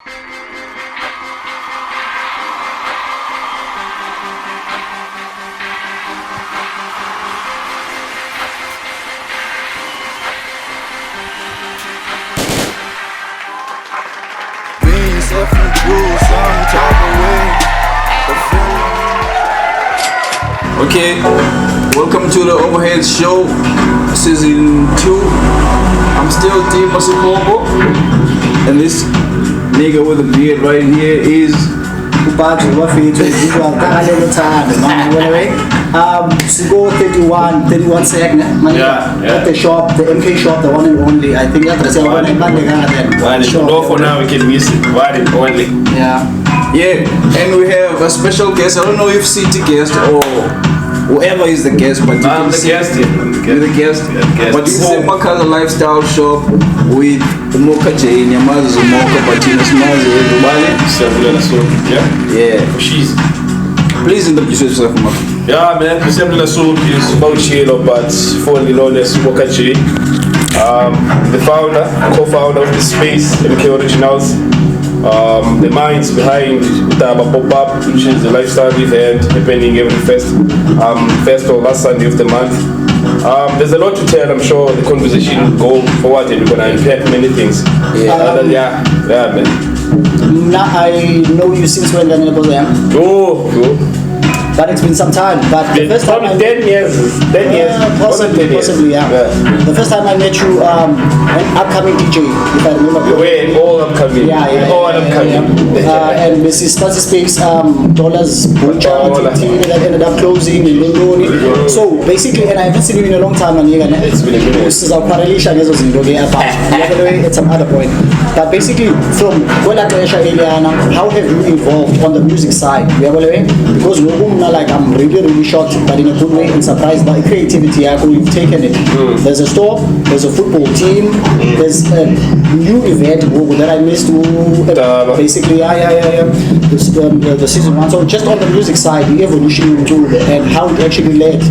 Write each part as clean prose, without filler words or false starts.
Okay, welcome to the OVERHEADZ show, season 2. I'm still Team Masipopo, and this nigga with a beard right here is Sigo 31 second. At the shop, the MK shop, the one and only. I think that's the one and only. No, for now we can miss it. One and only. Yeah, and we have a special guest. I don't know if city guest or whoever is the guest, but I'm the guest. You're the guest. But this is a Makhaza lifestyle shop with Mocca J. Nyamaza Mocca, Patina Smaza, everybody. Yeah. She's. Please introduce yourself, Mocca. Yeah, man. The soup is about chill, but formerly known as Mocca J. The founder, co-founder of the space, MK Originals. The minds behind the pop-up, which is the lifestyle event happening every first or last Sunday of the month. There's a lot to tell. I'm sure the conversation will go forward and we're gonna unpack many things. Yeah, man. I know you since when then but it's been some time. But the first time 10 years. Possibly, yeah. The first time I met you, an upcoming DJ, if I remember correctly. All upcoming. All upcoming. And Mrs. Stasi Speaks, Dollars Charity that ended up closing in London. So basically, and I haven't seen you in a long time, and it's been a minute. This is our correlation as it's another point. But basically, from how have you evolved on the music side? Because like I'm really shocked, but in a good way, and surprised by creativity. You've taken it. There's a store, there's a football team, there's a new event that I missed. Basically, the season 1. So just on the music side, the evolution you do and how it actually led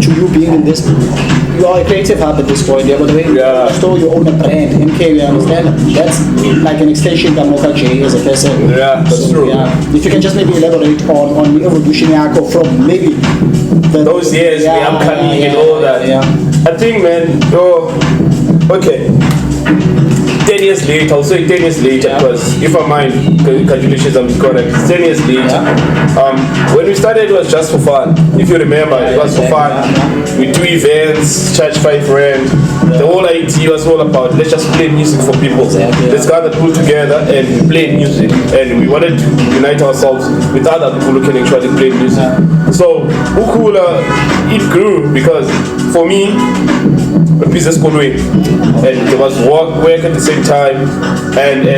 to you being in this. You are a creative hub at this point. Store you own a brand, MK. You understand? That's like an extension of Mocca J as a person. Yeah, that's true. If you can just maybe elaborate on the evolution from maybe those years, the upcoming and all that. I think, man, okay. 10 years later, I'll say 10 years later, because if I mind calculations, I'm correct. 10 years later, when we started, it was just for fun. If you remember, it was for fun. We do events, charge 5 rand. The whole idea was all about let's just play music for people. Let's gather people together and play music. And we wanted to unite ourselves with other people who can actually play music. So, it grew because for me, a business school way, and there was work at the same time, and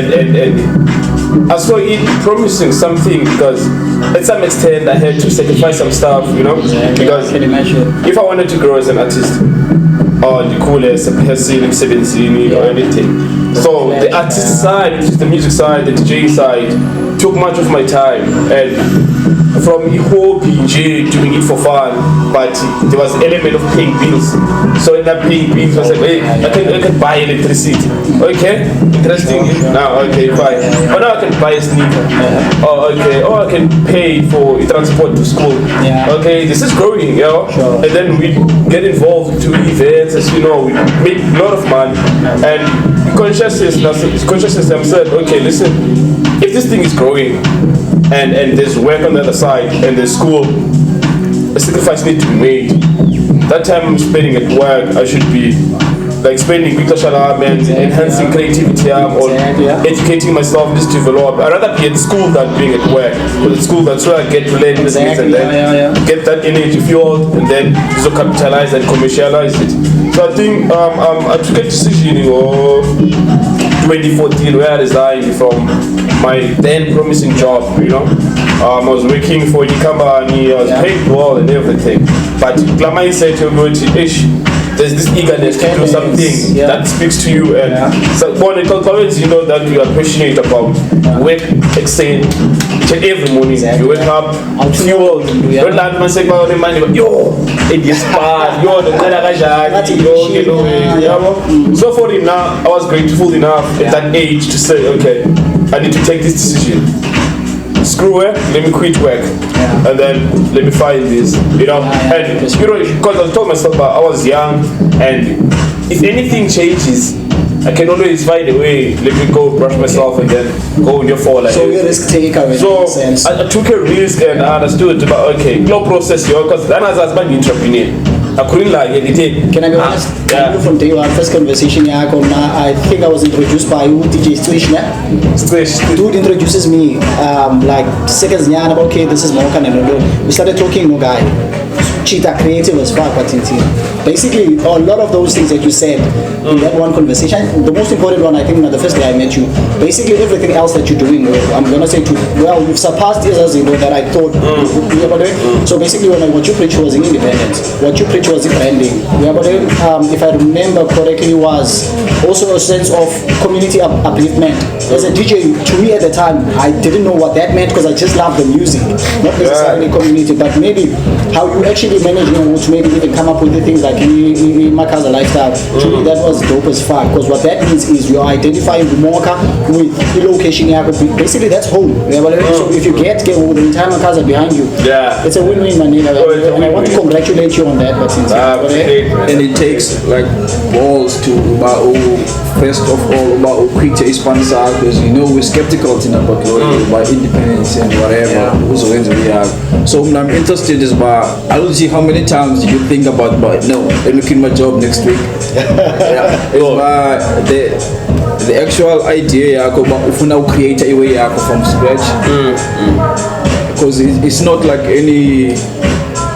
I saw it promising something because at some extent I had to sacrifice some stuff, because if I wanted to grow as an artist, or the coolest person, 17 or anything. So the artist side, which is the music side, the DJ side, took much of my time, and from the whole PJ doing it for fun, but there was an element of paying bills. So in that paying bills, I was like, hey, I can buy electricity. Okay, interesting. Now, okay, fine. Oh, now I can buy a sneaker. Oh, okay. Oh, I can pay for transport to school. Okay, this is growing, And then we get involved to events, as you know, we make a lot of money, and consciousness said, okay, listen, if this thing is growing, and there's work on the other side, and there's school, a sacrifice needs to be made. That time I'm spending at work, I should be like spending big and enhancing creativity or educating myself, just develop. I'd rather be at school than being at work. Because at school, that's where I get to learn things and then get that energy fueled and then so capitalize and commercialize it. So I think I took a decision in 2014 where I resigned from my then promising job, I was working for the company, I was paid well and everything. But Klamai said to me, there's this eagerness to do something that speaks to you, and so when it comes, that you are passionate about work, excel, every morning you wake up, fueled, don't let me say about the money, but it is bad, so for it now, I was grateful enough at that age to say, okay, I need to take this decision. Screw work, let me quit work, and then let me find this, you know. And you know, because I told myself I was young, and if anything changes, I can always find a way. Let me go brush myself and then go on your fall. So you're a risk taker. So I took a risk and I understood about no process here because then as an entrepreneur. I couldn't like it. Can I be honest? Yeah. From day one, first conversation, I think I was introduced by DJ S2E1. Dude introduces me like seconds. Okay, this is Mocca J. We started talking, no guy. Cheetah creative as fuck, basically a lot of those things that you said in that one conversation, the most important one I think the first day I met you, basically everything else that you're doing, I'm gonna say you've surpassed as you know that I thought you were doing. So basically what you preach was independence, what you preach was branding. If I remember correctly, was also a sense of community upliftment. As a DJ, to me at the time, I didn't know what that meant because I just loved the music, not necessarily community, but maybe how you actually manage to maybe even come up with the things like Makhaza lifestyle. To me, that was dope as fuck because what that means is you're identifying the Mocca with the location. Basically, that's home. So if you get the entire Makhaza behind you, it's a win-win, man. And I want to congratulate you on that. But and it takes like balls to first of all create a sponsor because we're skeptical about independence and whatever. So I'm interested is I don't see how many times you think about no, let me quit my job next week. The actual idea if now create a way from scratch because it's not like any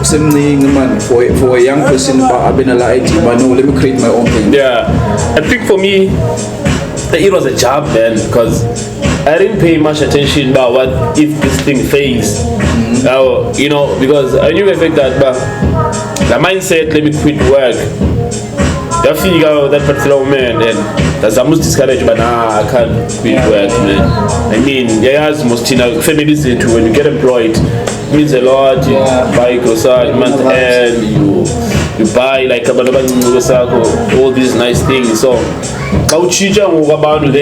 same thing, man, for a young person I've been a light, but no, let me create my own thing. I think for me it was a job then because I didn't pay much attention about what if this thing fails. Because I knew the fact that the mindset, let me quit work. I feel that particular moment and that's almost discouraged, but I can't quit work, man. I mean, most families do when you get employed, it means a lot. You buy groceries month end, you buy like all these nice things. So they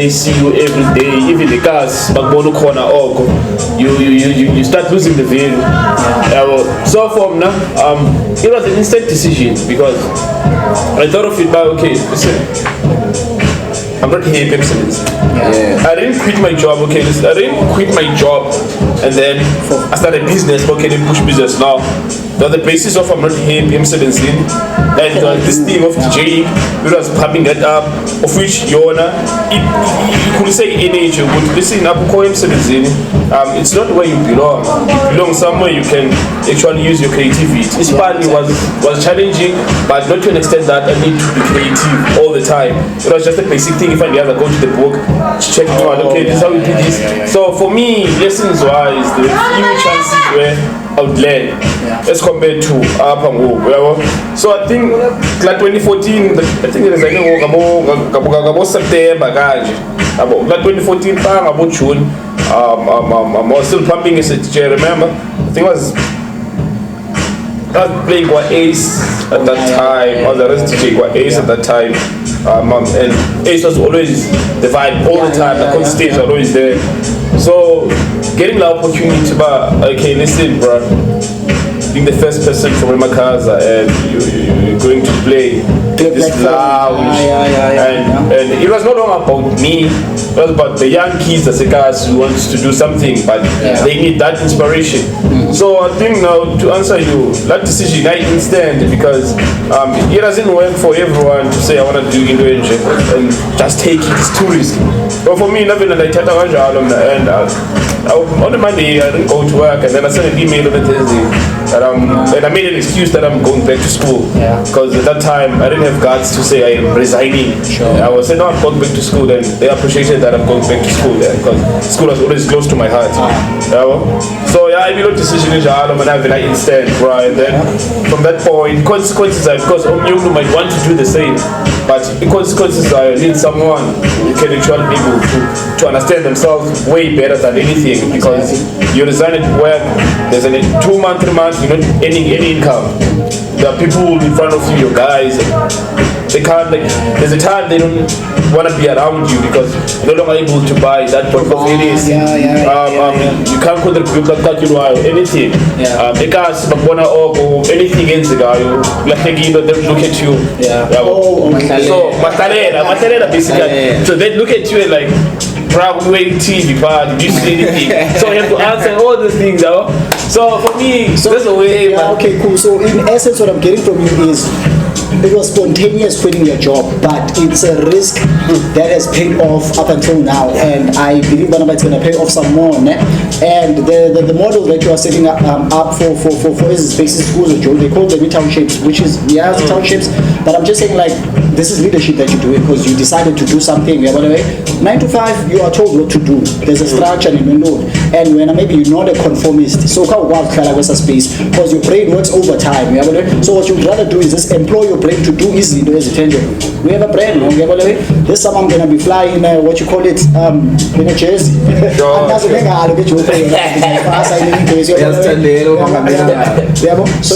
see you every day, even the cars, you start losing the value. So from now, it was an instant decision because I thought of it by listen, I'm not here I didn't quit my job, listen, I didn't quit my job and then I started business, then push business now. On the basis of I'm not here and this thing of DJ, we was popping that up, of which you could say in age, but listen up it's not where you belong. You belong somewhere you can actually use your creativity. This partly was challenging, but not to an extent that I need to be creative all the time. It was just a basic thing. If I ever go to the book, check it out, this is how we do this. So for me, lessons wise, there were few chances where I would learn as compared to so I think like 2014, I think it is like September, like 2014, about June, I was still pumping as a DJ. Remember, I think I was playing Ace at that time. I was a rest DJ Ace at that time, and Ace was always the vibe all the time. The stage was always there. So getting the opportunity to listen, bro, being the first person from Makhaza and you're going to play this lounge and it was no longer about me, it was about the young kids as a guys who wants to do something but they need that inspiration. So I think now to answer you, that decision I didn't stand because it doesn't work for everyone to say I want to do Indonesia and just take it, it's too risky. But for me, nothing that I tell and on the Monday I didn't go to work and then I sent an email on the Thursday and I made an excuse that I'm going back to school because at that time I didn't have guts to say I am resigning. I was saying no, I'm going back to school, and they appreciated that I'm going back to school there because school was always close to my heart. So I made a decision in Jalo and I have an instant, right? And then from that point, consequences are because you might want to do the same, but the consequences are you need someone who can actually be able to understand themselves way better than anything because you resign at work, there's a 2 month, 3 months, you're not earning any income. There are people in front of you, your guys, they can't, there's a time they don't want to be around you because you're no longer able to buy that portfolio. You can't contribute that anything. Because anything else, they look at you. So Matarela basically. So they look at you and like, probably TV, did you see anything? So you have to answer all these things. So for me, that's the way. Yeah, okay, cool. So in essence, what I'm getting from you is it was spontaneous quitting your job, but it's a risk that has paid off up until now, and I believe it's going to pay off some more. And the model that you are setting up for is basic schools, Joe, they call them townships, which is townships. But I'm just saying, like, this is leadership that you're doing because you decided to do something. 9 to 5, you are told what to do. There's a structure and a node. And when maybe you're not a conformist, so how space because your brain works overtime. So what you'd rather do is just employ your brain to do easy attention. We have a brain. This summer I'm gonna be flying what you call it in a jersey. So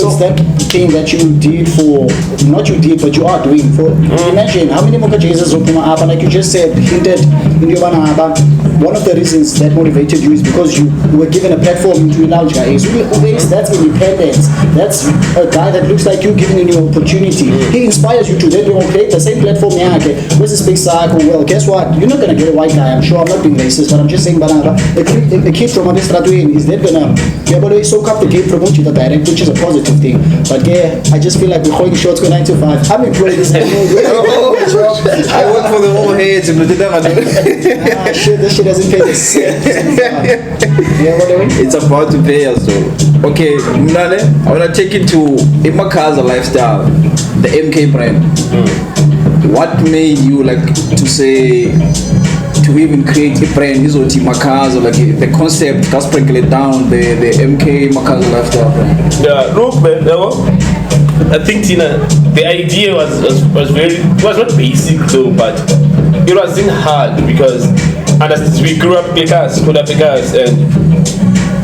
it's that thing that you did for, not you did, but you are doing for. Imagine how many Mocca J's open up, and like you just said, hinted in your banana. One of the reasons that motivated you is because you were given a platform to indulge guys. That's independence. That's a guy that looks like you giving you an opportunity. He inspires you to then create the same platform. Where's the space cycle? Well, guess what? You're not gonna get a white guy. I'm sure I'm not being racist, but I'm just saying, a kid from Adestratuin is that gonna soak up the game from which direct, which is a positive thing. But yeah, I just feel like we're holding shorts go 9 to 5. I'm employed this. I work for the overheads and shit, this shit doesn't pay the same. It's about to pay us though. Okay, Mnane, I wanna take you to Makhaza lifestyle, the MK brand. What made you like to say to even create a brand? This was Makhaza, like the concept, just break it down, the MK Makhaza lifestyle brand. Yeah, look, man, I think Tina, the idea was not basic though, but it wasn't hard because we grew up because and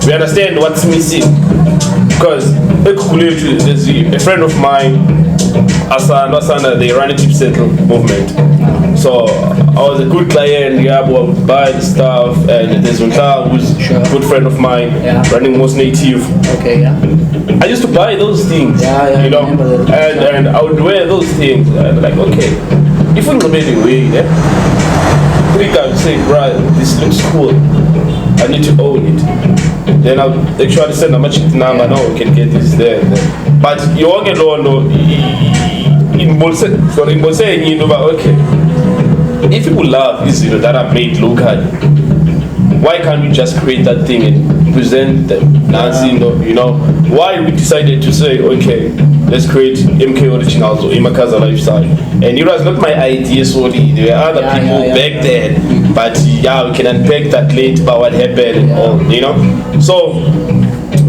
we understand what's missing. Because there's a friend of mine, Asana, they run a Chip Central movement. So I was a good client, I would buy the stuff, and there's Unka, who's a good friend of mine, running Most Native. Okay, I used to buy those things, you know, and I would wear those things, and like, okay, if we made a way, three guys say, right, this looks cool, I need to own it. Then I'll actually send a much number, no, we can get this there. But you won't get low, in Bolse, you know, okay, if people love this, that are made locally, why can't we just create that thing and present them? You know, why we decided to say, okay, let's create MK Originals or Makhaza Lifestyle. And it was not my idea solely. There were other people back then, but we can unpack that later about what happened, you know. So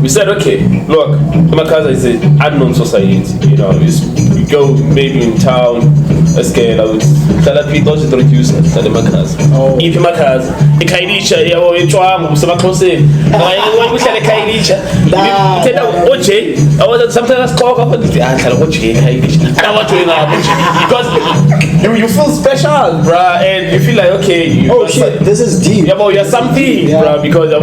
we said, okay, look, Makhaza is an unknown society, you know. We go maybe in town, let's get out. Tell people to introduce us to the Makhaza. If Makhaza, the Kailicha, you try some closing. Why we say the Kailicha? I was sometimes called up and because you feel special, bruh, and you feel like, okay, shit, this is deep. You're something, bruh, because you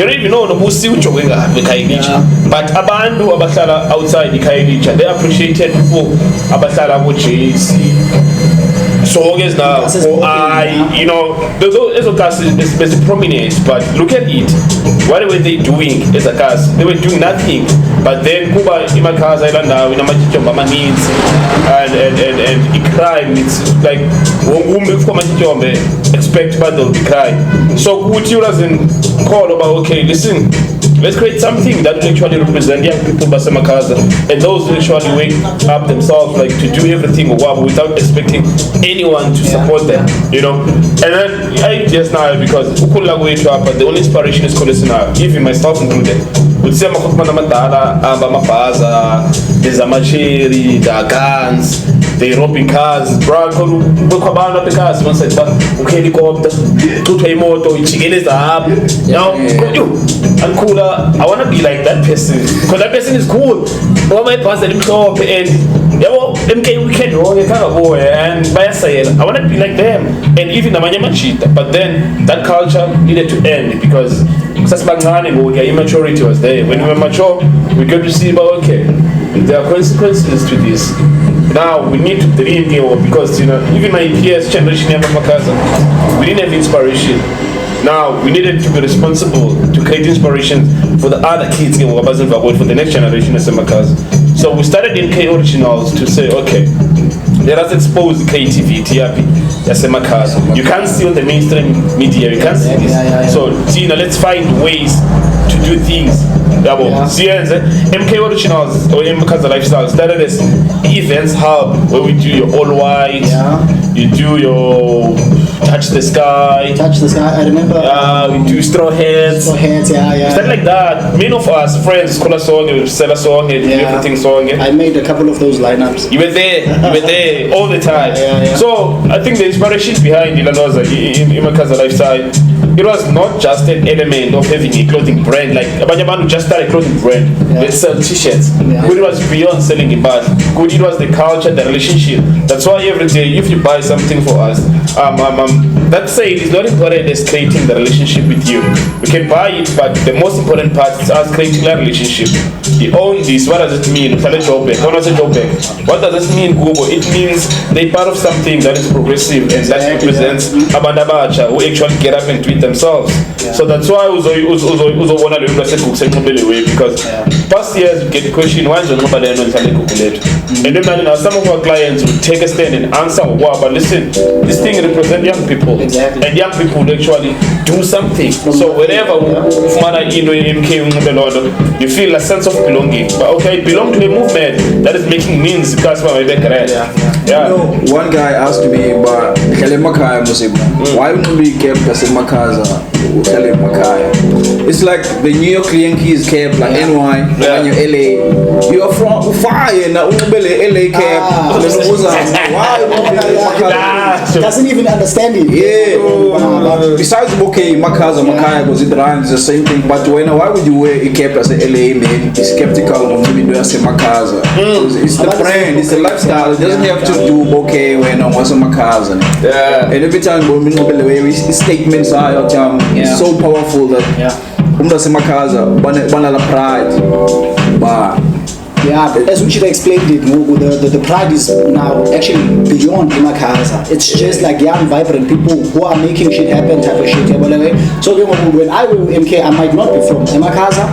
don't even know the who's still showing up the Kailicha. But Abandu Abatala outside the Kailicha, they appreciated people Abatala so guess now, you know, those cast is prominent, but look at it. What were they doing as a cast? They were doing nothing. But then Kuba Makhaza Island now in a Mama needs and crime. It's like expect battle the crime. So Gucci doesn't call about, okay, listen, let's create something that will actually represent young people by Makhaza, and those who actually wake up themselves like to do everything without expecting anyone to support them, you know. And then I just now because but the only inspiration is Kolesina, even myself included. Would say Makhaza, there's a macheri, the guns, they robbing cars, bro. Abantu up the cars, one side, helicopter, to a motor, chicken up. Now, and cooler. I wanna be like that person because that person is cool. All my past and MK weekend, and by a side, I wanna be like them, and even the Manyama cheat. But then that culture needed to end because immaturity was there. When we were mature, we got to see about okay, there are consequences to this. Now we need to dream because even my peers generation Makhaza, we didn't have inspiration. Now we needed to be responsible to create inspiration for the other kids for the next generation as Makhaza. So we started in K Originals to say okay, let us expose the creativity as a Makhaza. You can't see on the mainstream media, you can't see this. So let's find ways to do things. MK Originals or Makhaza Lifestyle started as events hub where we do your all white, you do your touch the sky, I remember. We do straw heads. Stuff like that. Many of us friends call a song, sell a song, and everything song. I made a couple of those lineups. You were there all the time. So I think the inspiration behind Ilanoza in Makhaza Lifestyle, it was not just an element of having a clothing brand. Like Abanyabanu just started a clothing brand. Let's sell t-shirts. Good, it was beyond selling a bag. Good, it was the culture, the relationship. That's why every day if you buy something for us, that say it is not important as creating the relationship with you. We can buy it, but the most important part is us creating a relationship. You own this. What does it mean? What does it mean, Google? It means they're part of something that is progressive and that represents Abandabacha who actually get up and do it themselves. So that's why because past years we get the question, why is it not and then now some of our clients will take a stand and answer, wow, but listen, this thing represents young people. Exactly. And young people actually do something. So wherever you feel a sense of belonging. But okay, belong to a movement that is making means because one guy asked me about why wouldn't we kept as a Makhaza? It's like the New York Yankees kept like NY, when you're LA. You are from fire now, LA kept. Why doesn't even understand it. Besides Makhaza, because it rhymes the same thing. But why would you wear a cap as a LA man? Be skeptical of maybe as a Makhaza. It's the brand, it's the lifestyle. It doesn't have to do okay when I was a Makhaza. And every time we statements are it's so powerful that Makhaza, banana pride. As we should have explained it, the pride is now actually beyond Makhaza. It's just like young, vibrant people who are making shit happen type of shit. So when I will MK, I might not be from Makhaza,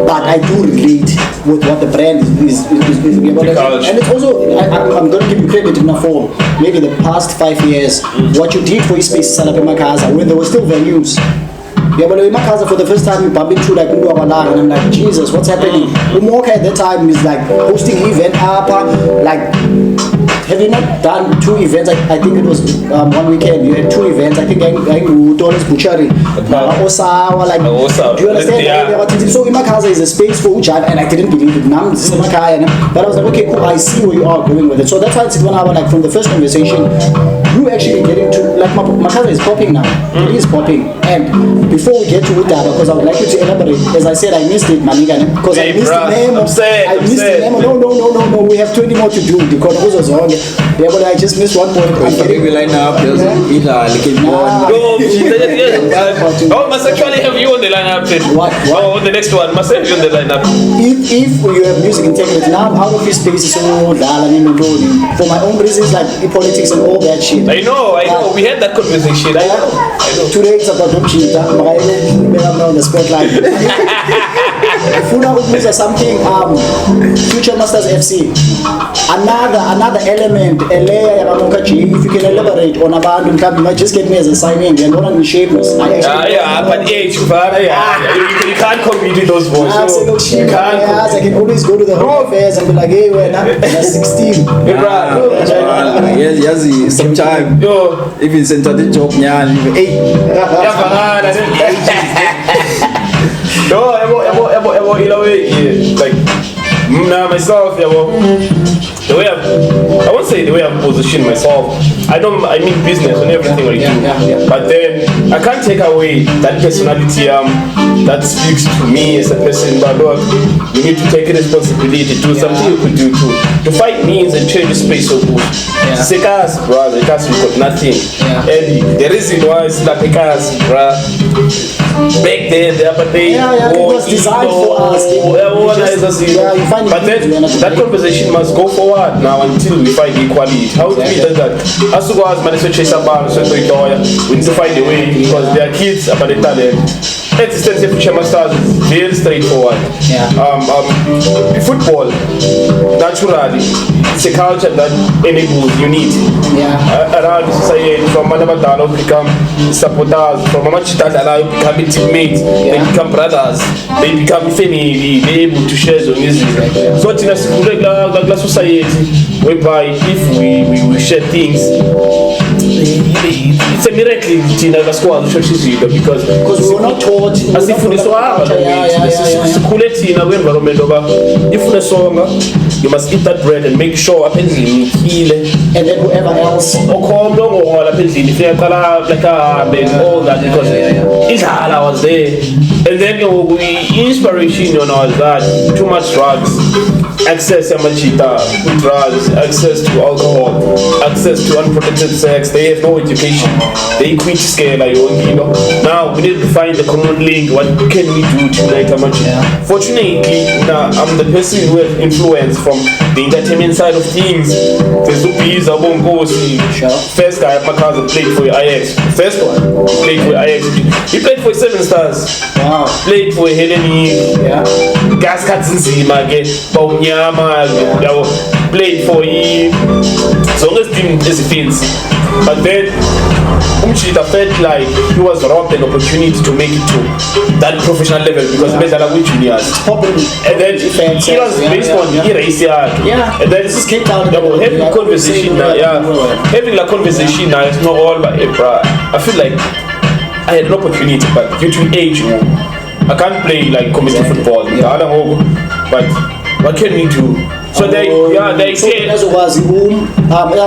but I do relate with what the brand is. And it's also, I'm going to give you credit in a form. Maybe the past 5 years, what you did for Space Salap Makhaza, when there were still venues. But in Makhaza for the first time, you bump into like and I'm like, Jesus, what's happening? Mocca at that time is like hosting event up, like having not done 2 events. I think it was one weekend. You had 2 events. I think I Doris Butchery, Osawa, like. Do you understand? So Makhaza is a space for Ujab, and I didn't believe it. Now this is Makhaza, but I was like, okay, cool. I see where you are going with it. So that's why it's 1 hour. Like from the first conversation, you actually getting to like Makhaza is popping now. It is popping, and before we get to it, because I would like you to elaborate. As I said, I missed it, Maniga, because I missed the name. I missed the name. No. We have 20 more to do. Because but I just missed one point. I'm getting the line up. Oh, must actually have you on the lineup. What? Oh, the next one must have you on the lineup. If you have music integrity, now I'm out of this space. So for my own reasons, like politics and all that shit. I know. We had that conversation. I know. Today it's about Domchita. I'm on the spotlight. If you know something, Future Masters FC. Another element, a layer of Mocca J. If you can elaborate on about you might just get me as a signing. You're not in shape. But age, you can't compete with those boys. You can't. I can always go to the home affairs and be like, hey, we're not 16. Yes, sometimes if it's into the job, 8. No, like myself, yeah, well, the way I won't say the way I've positioned myself. I mean business and everything I do. But then I can't take away that personality that speaks to me as a person. But look, you need to take a responsibility to do something you could do too. To fight means and change the space so good. Sekas, brother, because we got nothing. And the reason why it's like because, brother, back then, the other day, it was designed for us. But then that conversation must go forward now until we find equality. How do we do that? As to go as man, chase a bar, we need to find a way because they are kids about the talent. Existence of future masters is very straightforward. Football, naturally, it's a culture that enables unity. Around the society, from Manabatano become supporters, from Mamachitala become teammates, they become brothers, they become family, they're able to share the music. So in a regular society, whereby if we share things, it's a miracle because we were not taught as if you environment if you must eat that bread and make sure and then whoever else all that because I was there and then inspiration that too much drugs, access to drugs, access to alcohol, access to unprotected sex. They have no education. They quit scale like now we need to find the common link. What can we do to unite Amachita? Fortunately, now I'm the person who has influence from the entertainment side of things. There's Upi's first guy Makhaza played for Ajax. First one played for Ajax. He played for 7 Stars. Wow. Played for Heleni. Gas Katzinzima, Baunyama, played for him. So long as team is defense. But then Umchita felt like he was robbed an opportunity to make it to that professional level because juniors. And then he was based on and then this is having a conversation having a conversation now it's not all but I feel like I had an opportunity but due to age I can't play like community football but what can we do? So they say as was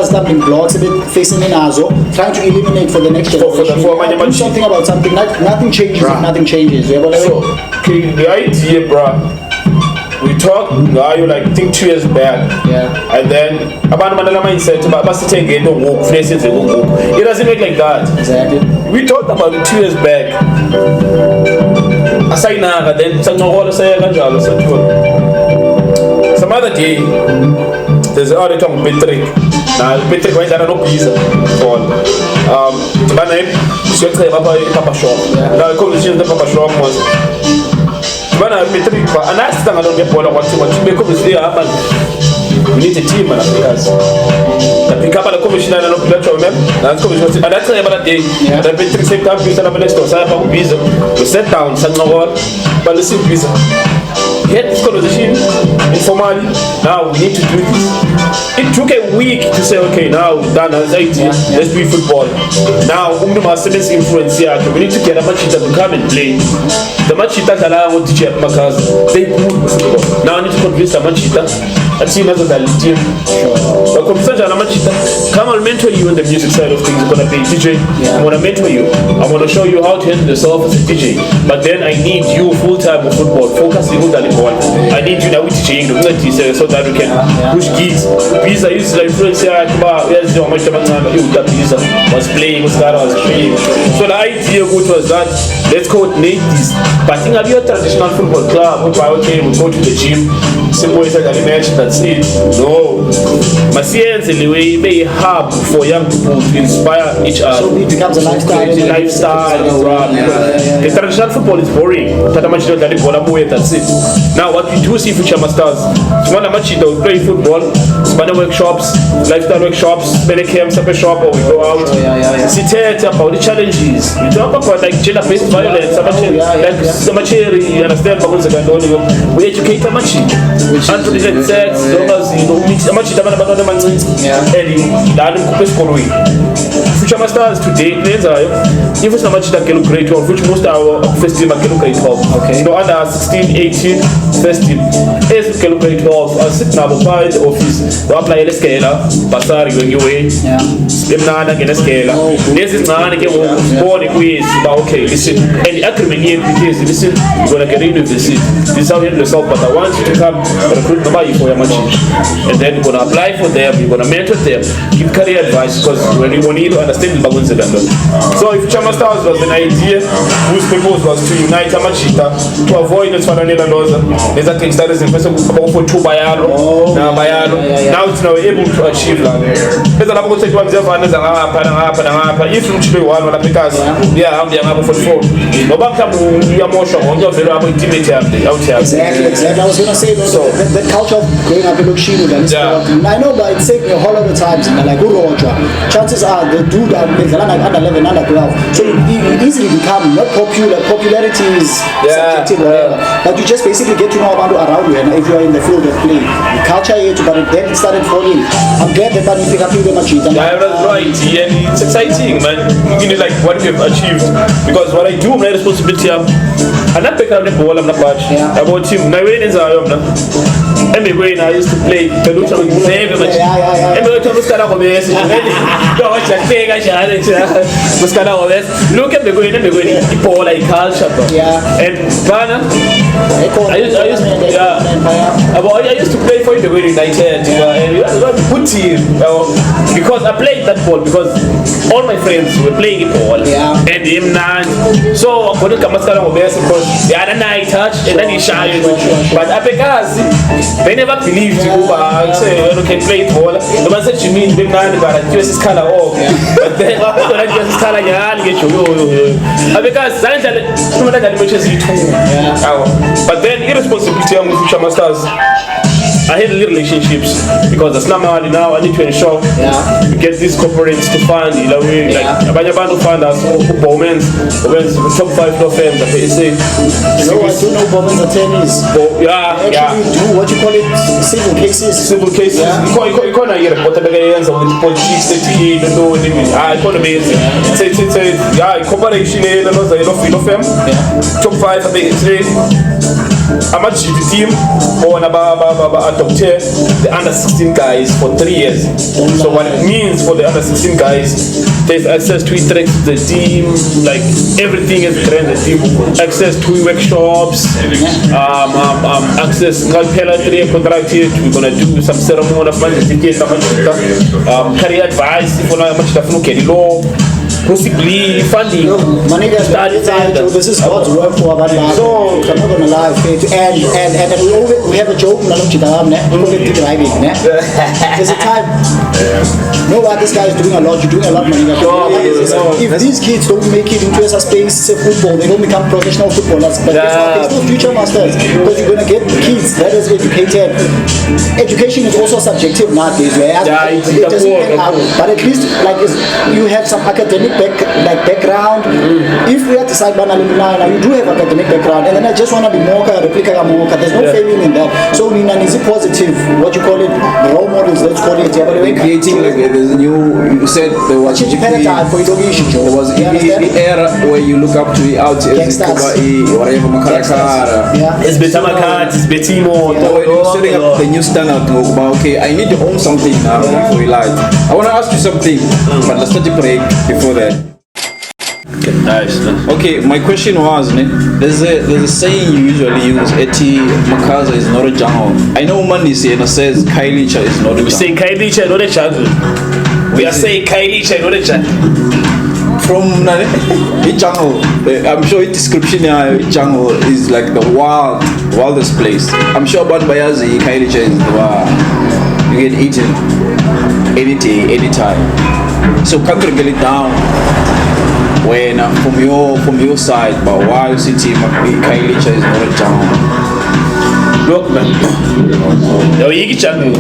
stumbling blocks a bit facing Inazo, trying to eliminate for the next generation. Do something about something. Nothing changes if nothing changes. So the idea, we talked like think 2 years back. And then about Mandela mindset about don't walk, faces they won't walk. It doesn't make like that. Exactly. We talked about it 2 years back. Aside now, then some other day, there's an other tongue, Patrick. Now, Patrick went down no pizza. My name is Papa Shop. Now, I come to the Papa Shop was. Patrick, and that's the time I don't get what too much. Because we need a team, man, because the pick up the commission and not let you remember. That's commission. And that's another day. The Patrick said, "Come, you stand up next to us. I have a pizza." We sat down, sat no but listen, pizza. Get this conversation informally. Now we need to do this. It took a week to say, okay, now we've done anxiety, let's do football. Now Umnuma's influence here. We need to get a Machita to come and play. The Machita can allow to teach Makhaza. They good football. Now I need to convince the Machita. I've seen another team. But convince the Machita. Come, I'll mentor you in the music side of things. I'm gonna be DJ. I'm gonna mentor you. I'm gonna show you how to handle yourself as a DJ. But then I need you full time on football. Focusing on the I need you now with teaching so that we can push gigs. Pizza is the influence here. Yes, Pizza was playing, was playing. So the idea was that let's coordinate this. But think of your traditional football club, we go to the gym, simple as I mentioned, that's it. No. Masians in the way may hub for young people to inspire each other. So it becomes a lifestyle. The traditional football is boring. That's it. Now what we do see future masters, Smana Machita we play football, Smana workshops, lifestyle workshops, many camps up a shop or we go out. Sit here about the challenges. We talk about like gender-based violence, like you understand we educate a Machita. Unprotected sex, long as you know mix a Machita and Future Masters today, if it's not much that get grade 12, which most our first team are grade 12. Okay. So under 16, 18, first team. As we get grade 12, I sit now by the office, we apply the scaler, Basari going away. Yeah. Nana get a scaler. This is Nana get born a quiz. Okay, listen, and the agreement here is listen, you're gonna get into this. This is how you yourself, but I want you to come recruit nobody for your machine. And then you're gonna apply for them, you're gonna mentor them, give career advice, because when you need to understand the balance of them. So if Chama Stars was an idea, whose purpose was to unite Amachita, to avoid the Swananela Loza, there's a thing that is important for two Bayano, now it's now able to achieve that. There's a lot of things if you choose one because yeah, I'm the number 44. No back up your motion on your very intimate out here. Exactly. I was gonna say the culture of growing up in Luxino, I know, but it's taking a whole lot of times. Like chances are the dude under 11, under 12, so you easily become not popular. Popularity is subjective, whatever. But you just basically get to know about around you, and if you are in the field of play, the culture here, but then it started falling. I'm glad that you pick up the machine. Yeah, that's right, and it's exciting, man. You know, like what we have achieved, because what I do, my responsibility, I'm not picking up the ball, I'm not bad. About him, my way is I used to play Pelucha with very much. And we were Muscala Robes. Look at the going and the going Paul like culture. And Ghana, I used to play for the Witty United. And we had a good team. Because I played that ball because all my friends were playing ball. And him not. So I couldn't come Muscala Robes because the other night touch and then he shy. But I because they never believed you say you can play ball. The man said to me, big man, but just his color off. But then when I just his color, get you. Because but then irresponsibility with Future Masters. I had little relationships because the slum now I need to ensure we get these corporates to fund in a way like Abanyabando fund us Bowman's top 5 law firms that they say. So I do know Bowman's attorneys. Actually do what you call it civil cases. Civil cases. You can't hear what the guys with politics that you know economy. Say corporation law firm. Top 5 I think it's I'm a GP team or a doctor, the under 16 guys for 3 years. So what it means for the under 16 guys, there's access to interact with the team, like everything is around the team. Access to workshops, access we're gonna do some ceremony of career advice if you know much law. Possibly funding. This is God's work for our life. So I'm not gonna lie. And we have a joke. There's a time. No, what this guy is doing a lot. You're doing a lot, Maniga. If these kids don't make it into a space football, they don't become professional footballers. But there's no Future Masters because you're gonna get kids that is educated. Education is also subjective nowadays. It doesn't work out. But at least like you have some academic background. If we have to decide now you do have academic background, and then I just want to be Mocca, replica Mocca. There's no failing in that. So Nina is it positive? What you call it? The role models. Let's call it. Creating like there's a new. You said there was there was the era where you look up to the out whatever Makhaza. It's Betamakat, it's Betimo. Setting up the new standard. Okay, I need to own something now for your life. I want to ask you something, but let's take a break before that. Nice. Okay, my question was, there's a saying you usually use, Eti Makhaza is not a jungle. I know Mandisi and says Kailicha is not a jungle. We say Kailicha, not a jungle. We are saying Kailicha, not a jungle. From the jungle, I'm sure the description of jungle is like the wildest place. I'm sure about Bayazi, Kailicha is the wild. You get eaten any day, anytime. So can't you get it down? When from your side, but why you see team Kailicha is not a jungle? Look, man. No, you get jungle.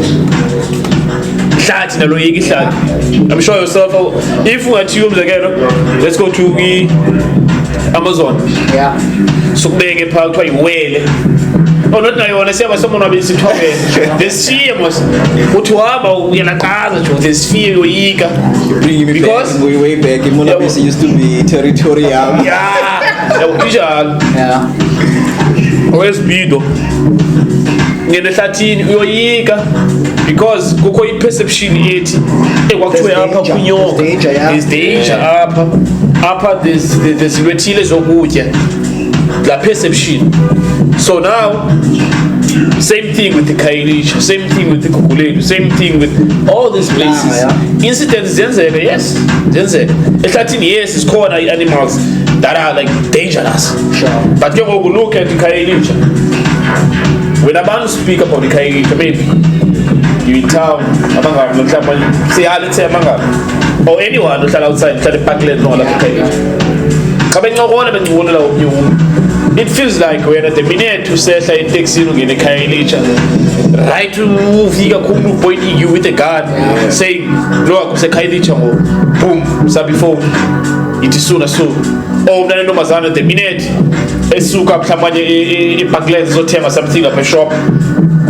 I'm sure yourself. If we are tubes again, let's go to the Amazon. Yeah. So they get part quite well. Oh, not now. You want to say about someone who is talking. This fear must. What you have about Makhaza? This fear you eager. Because we way back in Monabisi used to be territorial. Yeah. Where's Bido? Ngene hlathini uyoyika because kukho iperception ethi ekwakuthiwe apha kunyonga is danger apha there's lwethile zokutya la perception. So now same thing with the Khayelitsha, same thing with the Gugulethu, same thing with all these places. Incidents zenzeka, yes, zenzeka ehlathini. Yes, it's called animals that are like dangerous, but ke ngoku look at the Khayelitsha. When a man speak about the Khayelitsha, maybe you in town, say let's say or anyone who's outside, try to pack it all like Khayelitsha. It feels like we're at the minute to say like takes you in the Khayelitsha, right to move here, pointing you with a gun, saying, "No, I say Khayelitsha, boom, sabi phone, it is soon as soon." Oh, no, mazana the minute. Esuka mhlawumbe ibhacklands zothenga something up a shop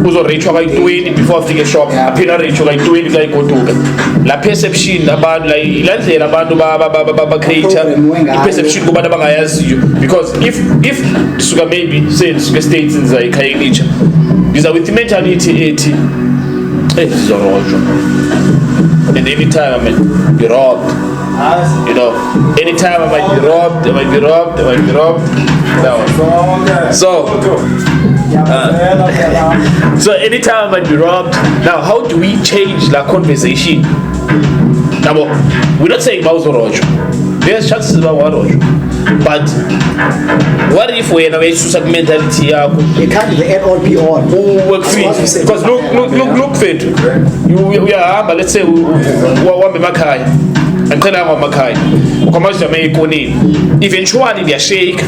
uzoreachwa kayi-20 before afike shop aphinde areachwe kayi-20 xa igoduka. La perception abantu la ndlela abantu ba-creator i-perception kubantu abangayaziyo, because if suka maybe say suka states ndiza eKhayelitsha ndiza with mentality ethi sizorojwa, and anytime I might be robbed. You know, anytime I might be robbed. No. So anytime I might be robbed. Now, how do we change that conversation? Now, we're not saying Mauzorojo. There's chances about Warojo. But what if we're in a way to mentality? You can't be the all be all. Work free. Because look fit. You are, but let's say we want to Makai. And tell them Makai. Eventually they are shake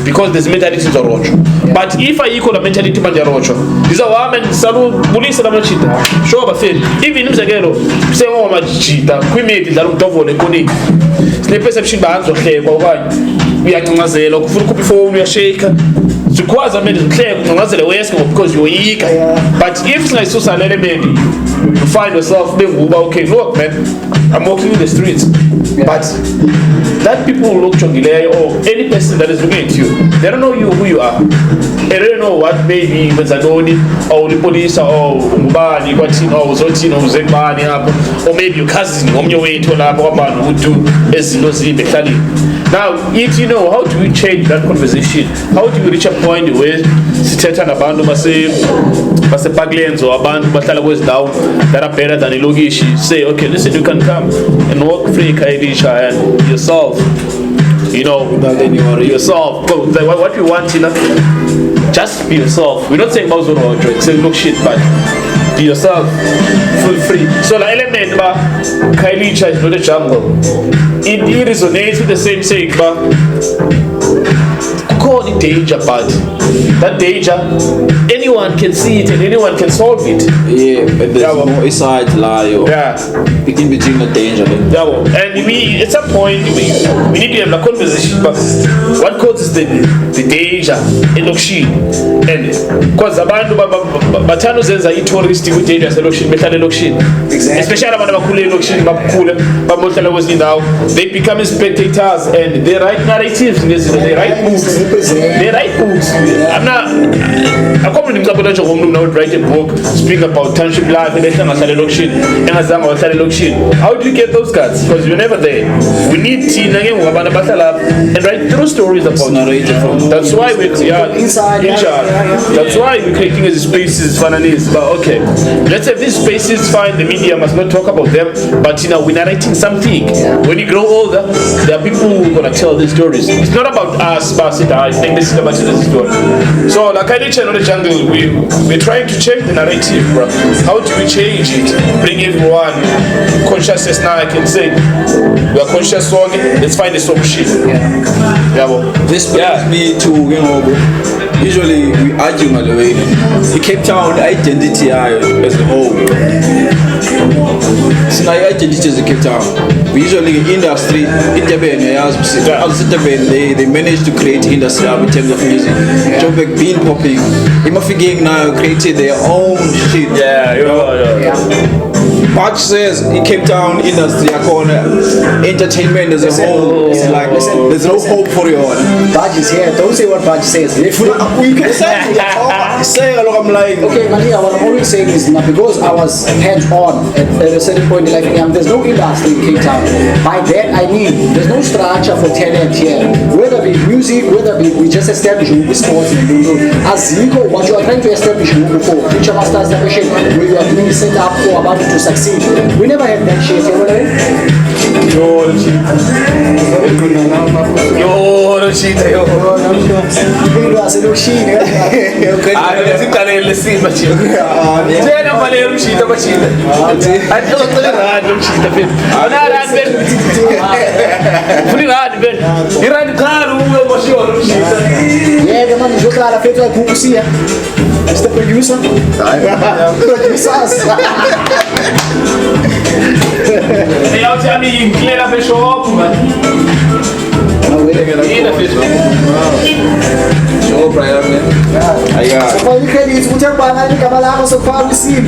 because there's mentality to Rocho. But if I equal a mentality to Rocho, these are women, Salu, police, and I'm cheater. Show up a thing. Even if Zagero say, oh, my cheater, we made it, I don't talk for the Kuni. The perception bands of Clay, we are Mazelo, before we are shake. So, quite a minute, Clay, because you're eager. But if like so, you find yourself, okay, look, man, I'm walking in the streets. But that people look Chongile or any person that is looking at you, they don't know you who you are. They don't know what maybe Menzanoni or the police or Mubani, or Zotino, Zekmani, or maybe your cousin on your way to Laboban would do as Bekali. Now, if you know, how do we change that conversation? How do we reach a point where Siteta and Abandu Mase Paglians or Abandu Batala was down that are better than Ilogishi? Say, okay, listen, you can come and walk free Khayelitsha and yourself. You know, yourself. What you want, you know, just be yourself. We're not saying Mauzoro or saying look shit, but be yourself, feel free. So the element about Khayelitsha is not a jungle. It resonates with the same saying, but call it danger, but that danger, anyone can see it and anyone can solve it. Yeah, but there's no inside lie. Yeah. Between the danger. Yeah, and we at some point we need to have a conversation, but what causes the danger in Lokshi? And because abantu batano zenza i-touristic with danger Lokshi, behlala Lokshi. Especially abantu abakhule Lokshi, bamohlala kwezinye indawo, they become spectators and they write narratives, they write books. I'm not. I come to the home now write a book speaking about township life and how do you get those cards? Because you're never there. We need teen and write true stories about narrative. That's why we're inside. That's why we're creating these spaces finally. But okay, let's say these spaces fine, the media must not talk about them, but you know, we're narrating something. When you grow older, there are people who are gonna tell these stories. It's not about us, I think this is about this story. So like Khayelitsha in the jungle, we're trying to change the narrative, bro. How do we change it? Bring everyone consciousness now. I can say we are conscious song. Let's find the song shit. Yeah. This brings me to usually we argue by the way. The Cape Town identity as a whole. So now identity as a Cape Town. We usually industry they managed to create industry in terms of music. Joburg been popping. Imafiging now created their own shit. Yeah. Patch says in Cape Town industry, entertainment as a whole. It's like there's no hope for you all. Badge is here. Don't say what Badge says. We can say I'm like, okay, Malia, what I'm always saying is that because I was hands-on at a certain point in life, there's no industry in Cape Town. By that I mean there's no structure for talent here. Whether it be music, whether it be we just establish sports and as Zico, what you are trying to establish before, future master establishment where you are being set up for about to succeed. We never had that shit, you know what I mean? Mr. Producer. Producers. Hey, I'll tell me you clear up a shop, man. Show Brian, man. So for you credits, we take by the Kabbalah so far we see.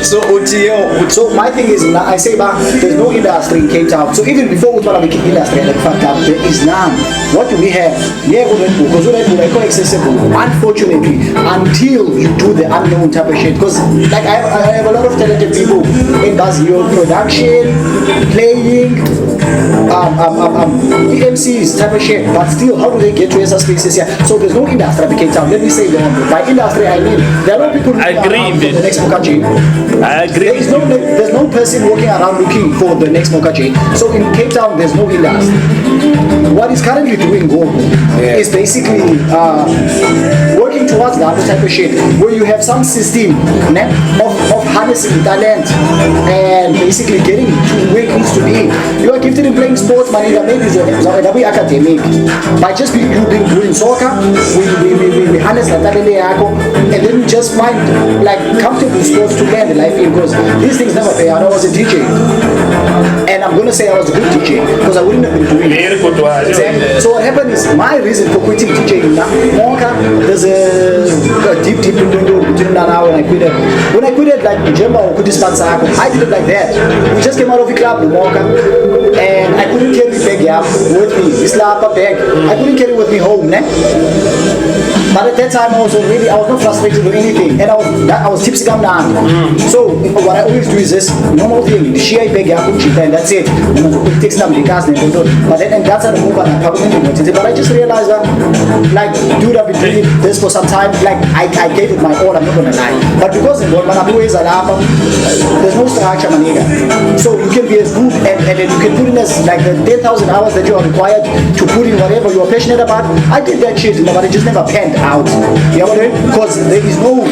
So my thing is, I say back, there's no industry in Cape Town. So even before we talk about industry, there is none. What do we have? Yeah, because we're quite accessible. Unfortunately, until you do the unknown type of shit. Because like I have a lot of talented people in Brazil, production, playing, EMCs type of shit. But still, how do they get to ESA spaces here? So there's no industry in Cape Town. Let me say that. By industry, I mean there are no people looking around for the next Mocca J. I agree. There's no person walking around looking for the next Mocca J. So in Cape Town, there's no industry. What is currently doing Go is basically working towards the other type of shit where you have some system of harnessing talent and basically getting to where it needs to be. You are gifted in playing sports, man, maybe it's academic. By just being doing soccer, we harness the talent and then we just find like comfortable sports to learn the life in because these things never pay out. I was a DJ and I'm gonna say I was a good DJ because I wouldn't have been doing it. Exactly. So what happened is my reason for quitting DJing now, Mocca, there's a deep between now when I quit it. When I quit it, like Jemba or Kudi sponsor, I did it like that. We just came out of the club with Mocca and I couldn't carry the bag with me. This laptop bag. I couldn't carry it with me home, ne? But at that time I was not frustrated with anything and I was tipsy come down. So what I always do is this normal thing, the share bag and that's it. It takes them the gas but then and that's how the move and but I just realized that like dude I've been doing this for some time, like I gave it my all, I'm not gonna lie. But because in what there's no structure maniga. So you can be as good and then you can put in as like the 10,000 hours that you are required to put in whatever you are passionate about. I did that shit, but it just never panned out. You know what I mean? Because there is no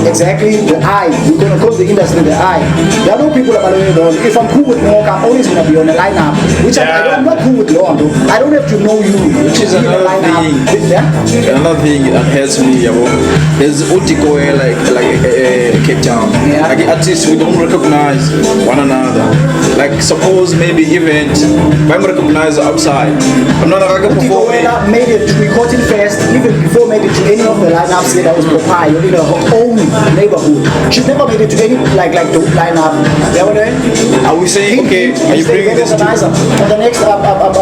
exactly the eye. We're gonna call the industry the eye. There are no people about it. If I'm cool with Mocca, I'm always gonna be on the lineup. Which I'm not cool with Law. I don't have to know you. Which is another thing. Another thing that hurts me. There's Utiko like Cape Town. Like artists, we don't recognize one another. Like suppose maybe event, I'm recognized outside. I'm not a performing. Made it to recording first, even before made it to any of the lineups that was Popeye in her own neighborhood. She's never made it to any like the lineup. You know what I mean? Are we saying okay? Are you bringing this to on the next pop-up?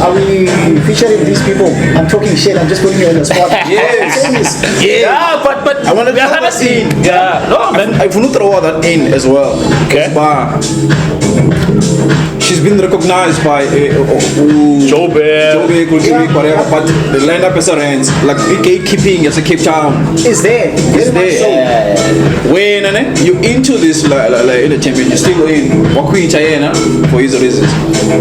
Are we featuring these people? I'm talking shit. I'm just putting you on the spot. Yes. Yeah, but I want to throw that in. Yeah, no man. I want to throw that in as well. Okay. She's been recognized by Joburg, whatever, but the lineup is arranged. Like gatekeeping as a Cape Town is there. It's there. When you into this like entertainment, you're still in for his reasons.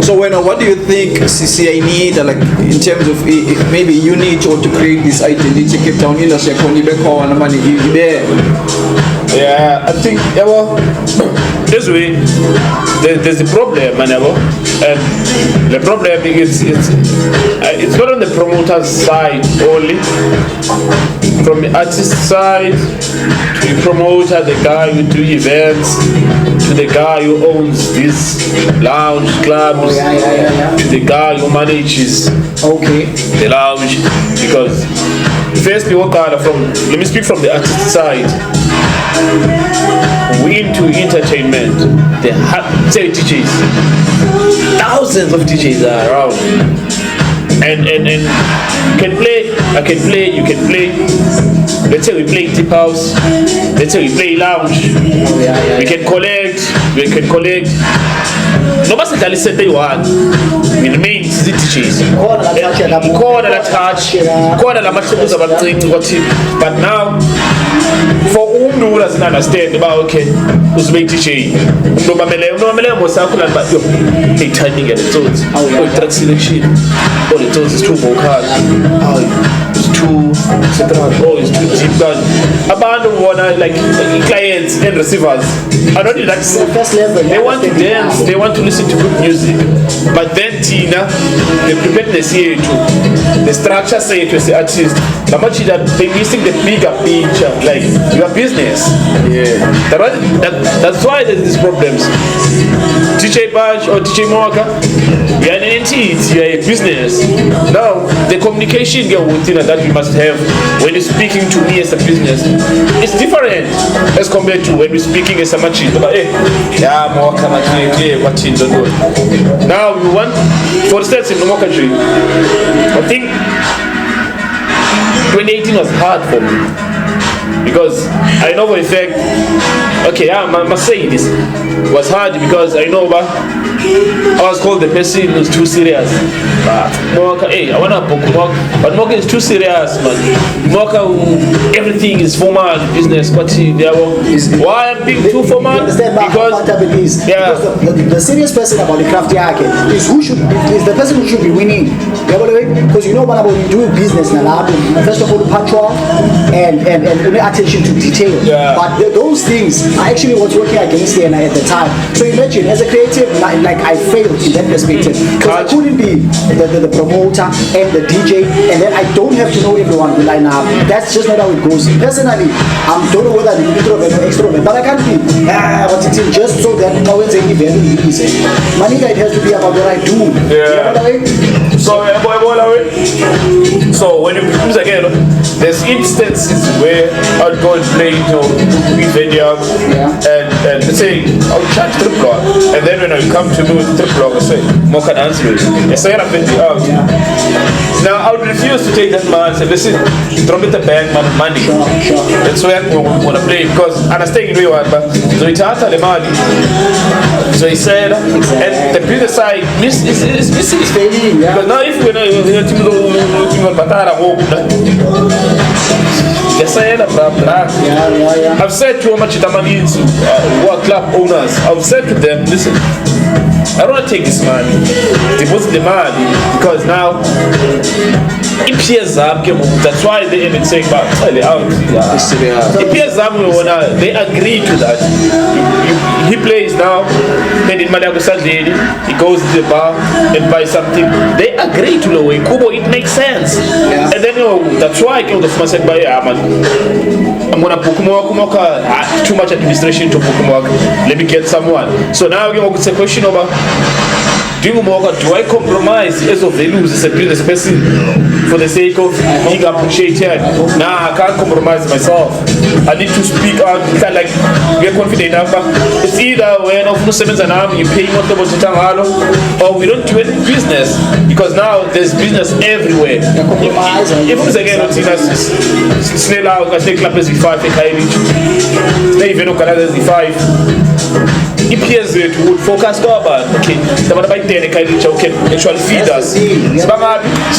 So what do you think CCI need like in terms of maybe you need to create this identity Cape Town industry? Money there. Yeah, I think, yeah, well, this way, there's the problem, man, and the problem is it's not on the promoter's side only. From the artist side to the promoter, the guy who do events, to the guy who owns these lounge clubs, to the guy who manages the lounge. Because firstly, let me speak from the artist side. We into entertainment. Say DJs, thousands of DJs are around, and you can play. I can play. You can play. Let's say we play deep house. Let's say we play lounge. We can collect. We can collect. No matter the listen they want. It remains the DJs. Corner la touch. Corner la match. But now, for whom doesn't understand about okay, who's make DJ? No mamele mo sa kula but yo, hey timing at the tones. Oh track selection. Oh the tones is too vocal. Oh it's too oh it's too deep down. Abandon wanna like clients and receivers. I don't need that. First level. They want to dance. They want to listen to good music. But then Tina, the preparedness here too. The structure say to the artist. How much that they missing the bigger picture, like your business. Yeah. That's why there's these problems. DJ Bash or DJ Mocca, we are an entity, we are a business. Now the communication within that we must have when you're speaking to me as a business, it's different as compared to when we're speaking as a machine. Hey, yeah, Mocca, what you do. Now we want, for instance, in the Mocca J, I think 2018 was hard for me because I know for a fact. Okay, I must say this was hard because I know I was called the person who's too serious. Mocca, hey, I wanna book Mocca, but Mocca is too serious, man. Mocca, everything is formal business, but why I'm being too formal? Because the serious person about the craft is the person who should be winning. Because you know what about you do business now. First of all, punctual and attention to detail. Yeah. But those things are actually what's working against you at the time. So imagine as a creative, like I failed in that perspective because I couldn't be the promoter and the DJ, and then I don't have to know everyone will line up. That's just not how it goes. Personally, I don't know whether I'm introvert or extrovert, but I can't be just so that I will say event is money. It has to be about what I do. Yeah. So when you produce again, there's instances where I'll go and play video and let's say I'll charge $3, and then when I come to do $3, I say Mocca answer it. I say I'm out. Now I would refuse to take that man and say, listen, drop it the bank money. That's where I want to play because I staying in Rio, but so it's after the money. So he said, and the business side is missing. Because now if we're not I've said to Amachitamanins, who are club owners, I've said to them, listen, I don't want to take this money, deposit the money, because now it peers up. That's why they even say back out. It peers up when they agree to that. He plays now, then in Malago Saturday, he goes to the bar and buys something. They agree to the way Kubo, it makes sense. And then that's why I came to the said, I'm gonna book Mocca, too much administration to book Mocca. Let me get someone. So now it's a question of do I compromise as of values as a business person for the sake of being appreciated? Nah, I can't compromise myself. I need to speak out, like we're confident enough. It's either when of you pay more or we don't do any business because now there's business everywhere. If it's again snail out, I take club as V5 and even Canada as V5. peers would focus about, okay, the man by 10 can actually feed us. So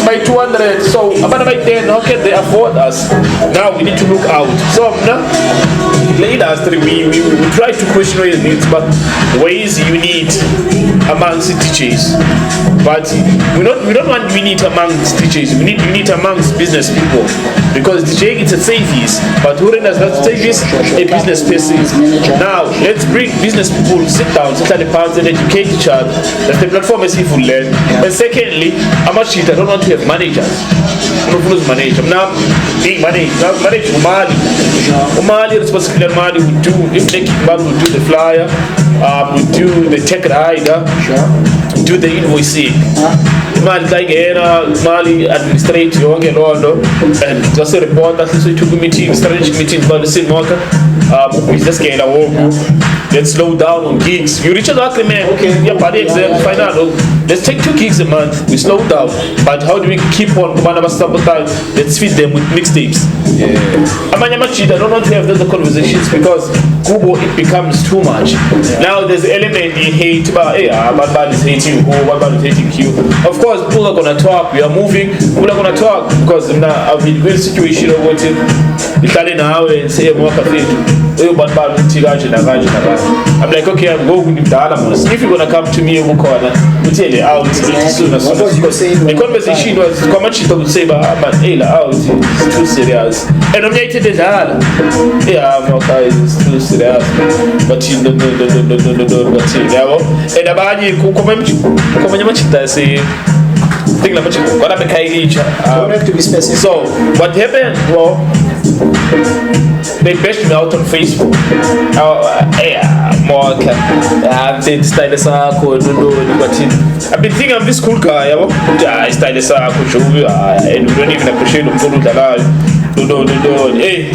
by 200, so about by 10, how can they afford us? Now we need to look out. So leaders, we try to question ways needs, but ways you need amongst teachers. But we don't want unit amongst teachers. We need unit amongst business people, because DJ it's a service, but who does not service a business person. Now let's bring business people, sit down, sit at the pounds and educate each other. That's the platform is if we learn. And secondly, I'm not I don't want to have managers. I don't want to manage. I'm now being managed. Now manage Umali responsibility Umali would do, if they would do the flyer, would do the tech rider, do the invoicing. Mali Mali administrate and just a report that we took meetings, strategic meetings, but the same Mocca. We just get a walk. Let's slow down on gigs. You reach an agreement, okay, yeah, by the exam, final. Let's take 2 gigs a month. We slow down. But how do we keep on one of us time? Let's feed them with mixtapes. Yeah. I don't want to have those conversations because Kubo, it becomes too much. Yeah. Now there's an element you hate about, hey, what bad is hating who, what bad is hating you. Of course, people are gonna talk. We are moving. People are gonna talk because now I've been in a situation of what Italian now and say Mocca J. I'm like, okay, I'm going with the animals. If you're gonna come to me, we'll tell you out soon as soon. The conversation was how much you would say, but hey, out, it's too serious. And I'm like, yeah, Mocca is too serious. But you no. And about you, come say. Don't have to be specific. So what happened? Well, they bashed me out on Facebook. I've been thinking I'm this cool guy. I started and we don't even appreciate them. Hey.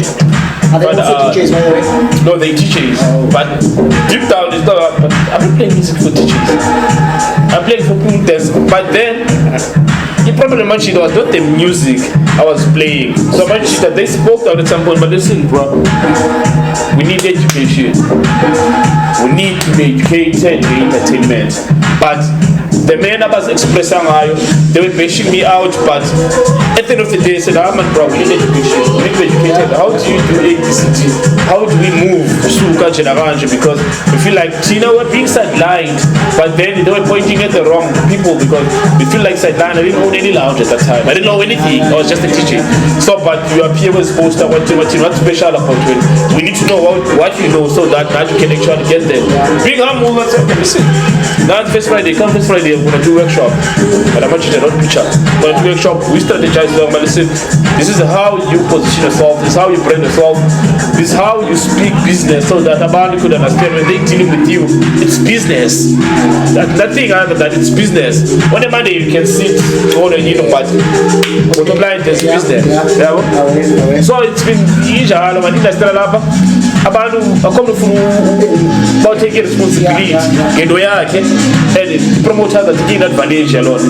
Are they also teachers, by the way? No, they teachers. But deep down, it's not. But I'm not playing music for teachers. I'm playing for people dance. But then, the problem was not the music I was playing. So much that they spoke out at some point, but listen, bro, we need education. We need to be educated in entertainment. But the men that was expressing they were bashing me out, but at the end of the day, I said, I'm not bro, we need education. We need to be educated. How do you do ABCD? How do we move Suka Generanje? Because we feel like Tina were being sidelined, but then they were pointing at the wrong people because we feel like sidelined. I didn't own any lounge at that time. I didn't know anything. I was just a teacher. So, but you appear with poster, what's special about it? We need to know what you know so that now you can actually get there. Bring our movements up. Listen, now it's Friday, come this Friday. I'm gonna do workshop, but I'm actually not preacher. I'm gonna do workshop. We strategize. But listen, this is how you position yourself. This is how you brand yourself. This is how you speak business, so that somebody could understand when they dealing with you. It's business. Nothing other than it's business. On the Monday you can sit on but on the blind there's business. Yeah. So it's been easy. I'm about taking responsibility. And promoters are taking advantage a lot.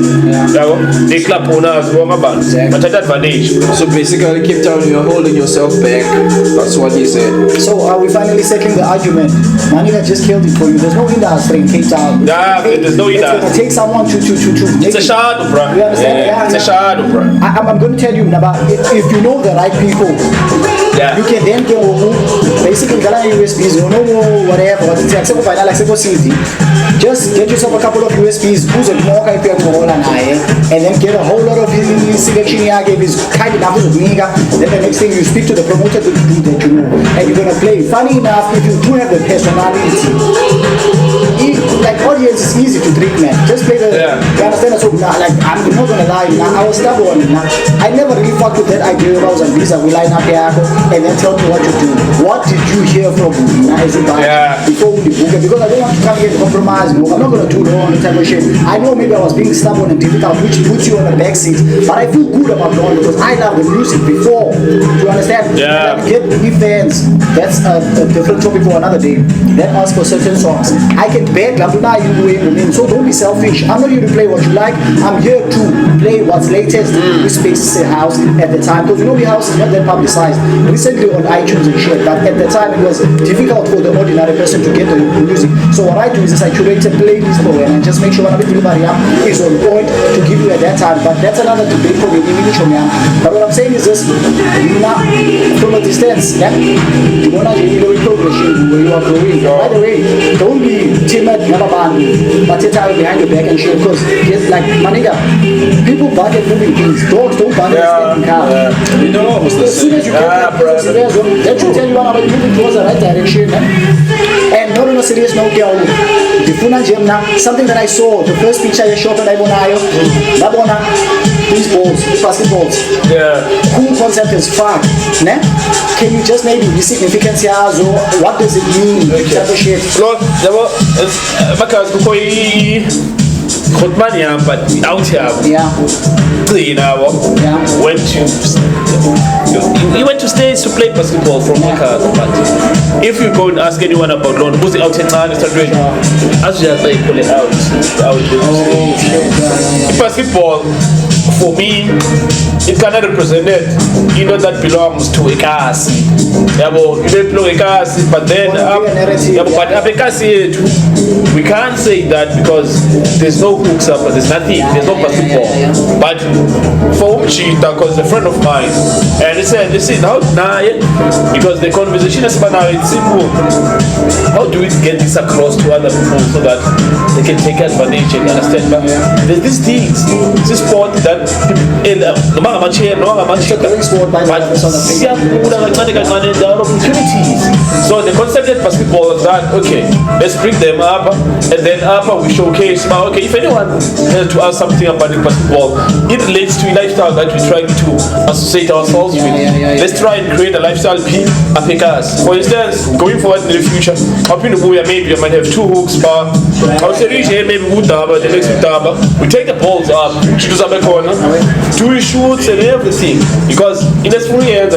They clap on us, but take advantage. So basically, Cape Town, you're holding yourself back. That's what he said. So are we finally settling the argument? Manika just killed it for you. There's no industry in Cape Town. Yeah, there's no industry. It's going to take someone to it's a shadow, bro. You understand? Yeah, it's a shadow, bro. I'm going to tell you, Naba, if you know the right people, you can then go basically USBs, whatever. Just get yourself a couple of USBs, use a Mocca J, and then get a whole lot of his selection. Is kind enough of Niga. Then the next thing you speak to the promoter to do that, and you're gonna play. Funny enough, if you do have the personality, like audience is easy to trick, man. Just play the. You understand? So like I'm not gonna lie, I was stubborn. I never really fucked with that idea about Visa. We line up here and then tell me what to do. What did you hear from everybody before we book it? Because I don't want to come here and compromise. No, I'm not gonna do the wrong type of shit. I know maybe I was being stubborn and difficult, which puts you on the back seat, but I feel good about the because I love the music before. Do you understand? Yeah. Like, get new fans. That's a different topic for another day. Then ask for certain songs. I can bet so don't be selfish. I'm not here to play what you like. I'm here to play what's latest in Space's house at the time. Because the house is not that publicized. Recently on iTunes and shit, but at the time it was difficult for the ordinary person to get the music. So what I do is I curate a playlist for it and just make sure when everybody is on point to give you at that time. But that's another debate for me. But what I'm saying is this, from a distance, you want to do progression where you are growing. By the way, don't be timid, never but tell behind your back and shit, because like my nigga, people bargain moving things. Dogs don't bargain standing car. You know, as soon as you get that should tell you about moving towards the right direction. And not on a serious note, something that I saw, the first picture you shot on these balls, basketballs. Yeah. Cool concept is fun. Can you just maybe the significance here, or what does it mean? Type of shit. Because but out here. Yeah. He went to States to play basketball from Makhaza. But if you go and ask anyone about London, who's the out here now, start doing as just like pull it out. Basketball, for me, it cannot represent it. You know that belongs to a cast. But then we can't say that because there's no hooks up, there's nothing, there's no basketball. But for Cheetah, because a friend of mine, and he said, listen, how because the conversation is about it's simple. How do we get this across to other people so that they can take advantage and understand? But there's these things, this sport that there are opportunities. So the concept of basketball is that, okay, let's bring them up, and then after we showcase, okay, if anyone has to ask something about the basketball, it relates to a lifestyle that we're trying to associate ourselves with. Let's try and create a lifestyle Makhaza. For instance, going forward in the future, maybe I might have 2 hooks, but I'll say maybe the next we take the balls up, do some corner, 2 shoots and everything. Because in the school years,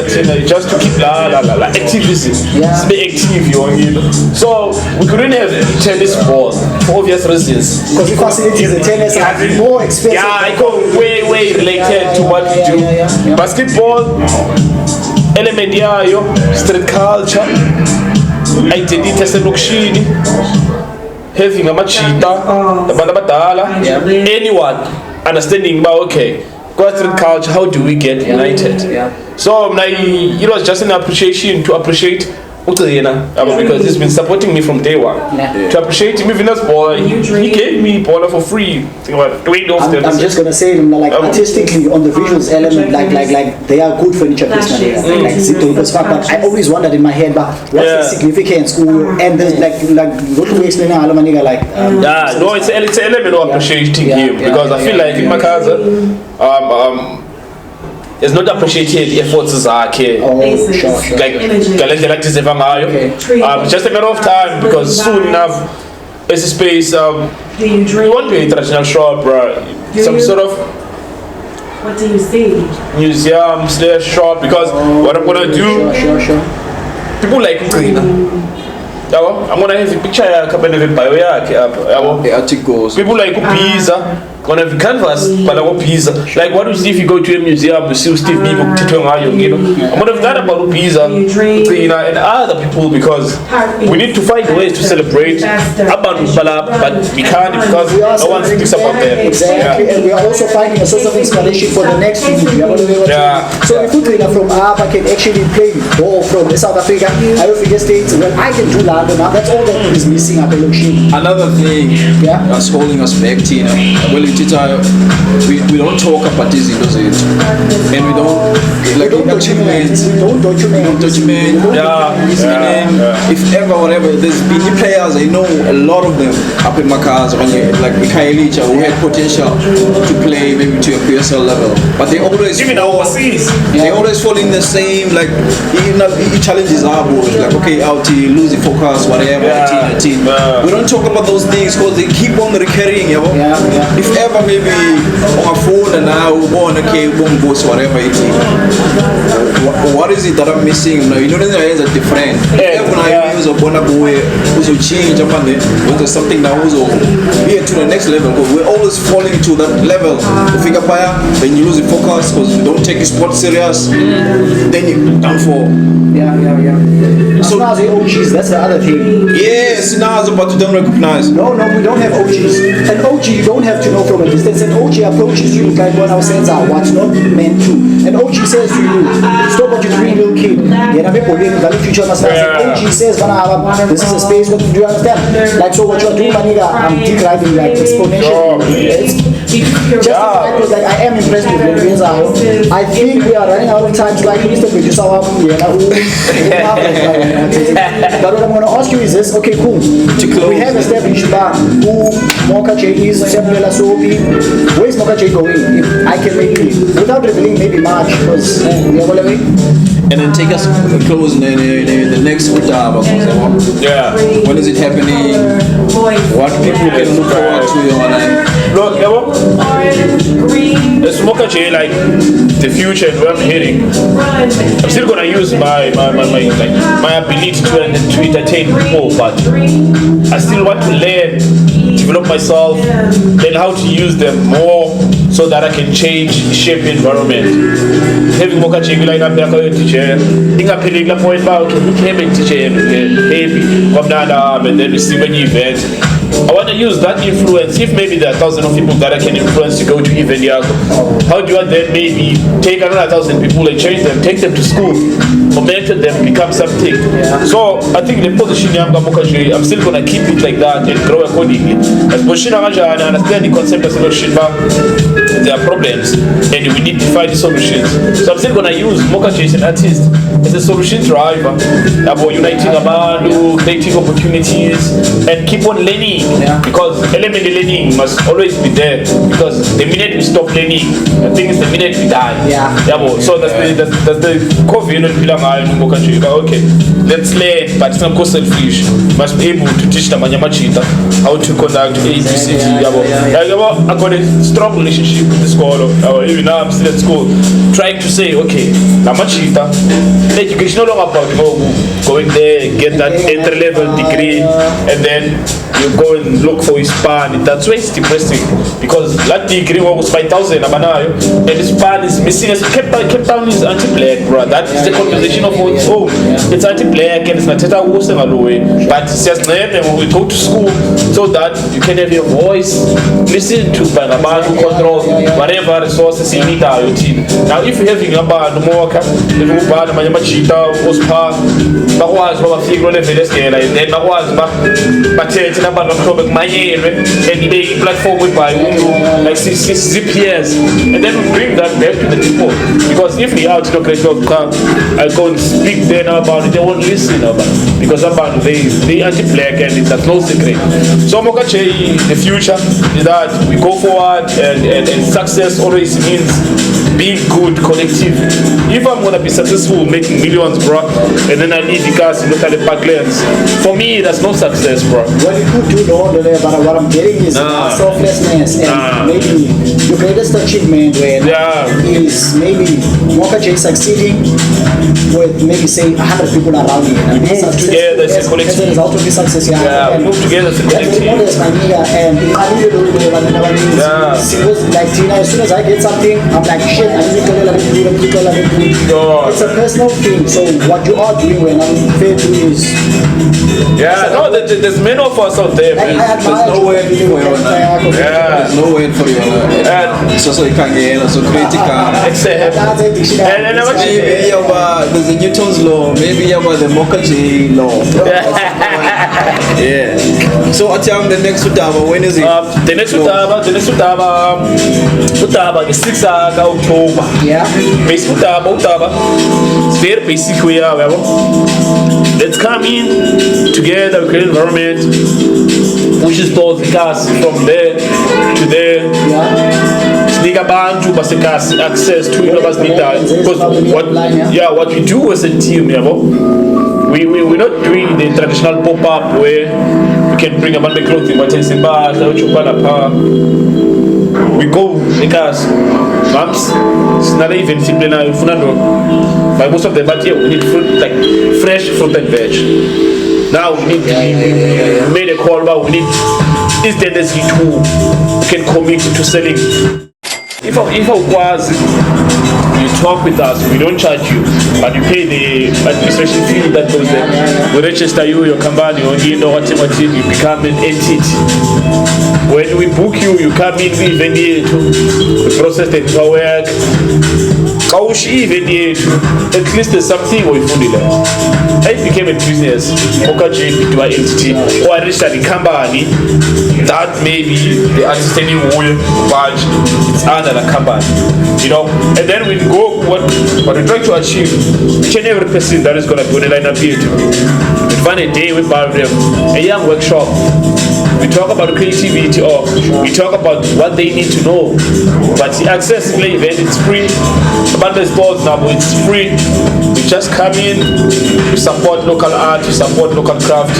just to keep activism, be active, you know. So we couldn't have tennis ball for obvious reasons. Because the facilities in tennis are more expensive. Yeah, I go way related to what we do. Basketball, element yayo, street culture, identity eselokishini, having a machita, anyone understanding about okay, street culture, how do we get united? So it was just an appreciation to appreciate because he's been supporting me from day one. To appreciate him, even as boy, he gave me baller for free. I'm just gonna say, like artistically on the visuals element, like they are good furniture placement. Like but I always wondered in my head, but what's the significance? And there's like what do we explain now? Like no, it's an element of appreciating him because I feel like in Makhaza, it's not appreciated efforts zakhe. Sure. Like just a matter of time because soon enough it's a space we want to be international shop, some sort of what do you see? Museum / shop because what I'm gonna do people like I'm gonna have a picture people like Pizza gonna have canvas but like what you see if you go to a museum you see Steve Biko you know I'm gonna have that about Pizza and other people because we need to find ways to celebrate but we can't because no one thinks about them. Exactly, and we are also finding a source of inspiration for the next movie. So if we from Abba can actually play ball from South Africa, I will figure states, well I can do that, now that's all that is missing up in Another thing that's holding us back, Tina, we don't talk about this and we don't document. If ever whatever, there's been players I know a lot of them up in Makhaza like Mikhailicha who had potential to play maybe to a PSL level, but they always even overseas. They always fall in the same like he challenges our boys like okay out lose the focus whatever. We don't talk about those things because they keep on recurring. If whenever maybe on a phone and I will go on okay, boom, goes whatever it is. What is it that I'm missing? You know, the eyes are different. When I use a bonaboy, who's change up on it, when there's something that was here to the next level, because we're always falling to that level. You figure fire, then you lose the focus because you don't take your sport serious, then you down for. So now the OGs, that's the other thing. Yes, now but you don't recognize. No, we don't have OGs. An OG you don't have to know from a distance. An OG approaches you like what our sense are, what's not meant to. An OG says to you, stop what you're doing, little kid. The future understands. An OG says, this is a space, what do you understand? Like, so what you're doing, Maniga, I'm declining like exponentially. Just like I am impressed with your I think we are running out of time. Like Mr. Producer, but what I'm going to ask you is this. Okay, cool. We have established who Mocca J is, where's Mocca J going? If I can maybe, without revealing maybe March, because we are all away. And then take us close in the next Utah. Yeah. When is it happening? What people can look forward to you online? Look, it's Mocca J, like the future and where I'm heading. I'm still gonna use my ability to entertain people, but I still want to learn, develop myself, learn how to use them more so that I can change, shape the environment. Having Mocca J like I'm a teacher, think I'm paying the point about who came and teach heavy, come down and then receive an event. I want to use that influence. If maybe there are 1,000 of people that I can influence to go to event, how do I then maybe take another 1,000 people and change them, take them to school, or mentor them, become something? So I think the position I'm still going to keep it like that and grow accordingly. As I understand the concept of solution, there are problems and we need to find the solutions. So I'm still going to use Mocca J as an artist, as a solution driver, about uniting abantu, creating opportunities, and keep on learning. Because element of learning must always be there. Because the minute we stop learning, the thing is the minute we die. So that's the COVID and Mocca J. Okay, let's learn, but it's not selfish. Must be able to teach them how to conduct ABCD. I got a strong relationship with the school. Even now I'm still at school, trying to say, okay, I'm a cheater. Education no longer about going there, get that entry-level degree, and then you go and look for his span. That's why it's depressing, because that degree was 5,000 and his span is missing. Cape Town is anti-black, bro. That is the conversation of its own. It's anti-black and it's not away. But it's just when we go to school so that you can have your voice listen to by the man who controls whatever resources in it. Now if you're having a band Mocca, if you band Machita, Ospa, Bawas, Figure level, and then Bawas, but about my and the platform with by like 6 years, and then we bring that back to the people. Because if we out to come, I go and speak then about it, they won't listen about it. Because about they anti-black and that's no secret. So Mocca J, the future is that we go forward and success always means being good, collective. If I'm gonna be successful making millions, bro, and then I need the cars to look at the backlands, for me that's no success, bro. What you could do, but what I'm getting is selflessness and maybe your greatest achievement is maybe Mocca J succeeding with maybe say 100 people around you. And move together as a collective. As a result of this success, move together as a collective. And like Tina, as soon as I get something, I'm like shit, I need to it's a personal thing. So what you are doing when I'm fair to is there's many of us out there, man. There's no way for you. There's no way for you. And so you can't get so critical. And maybe there's a Newton's law. Maybe about the Mocca J law. So what's the next Utaba? When is it? The next Utaba the 6th of October. Basic Utaba. It's very basic we are. Let's come in together, create an environment, which is towards the cars from there to there. Sneak abantu basekasi access to because what we do as a team, we're not doing the traditional pop-up where we can bring a man clothing, but it's about we go because mums, it's not even simply now. By most of them, but yeah, we need fruit like fresh fruit and veg. Now we need we made a call, but we need this tendency to can commit to selling. If I was, you talk with us, we don't charge you, but you pay the administration fee that goes there. We register you, your company, you know what you become an entity. When we book you, you come in, we even to process the work. Even at least there's something we found in there. I became a business, Mocca J into an entity, or I registered a company that maybe the artist will badge it's under a company, you know. And then we go what we try to achieve. Each and every person that is going to be on the line up here, we find a day with a young workshop. We talk about creativity, or we talk about what they need to know. But the accessible event, it's free. About the sports now, it's free. You just come in, you support local art, you support local craft.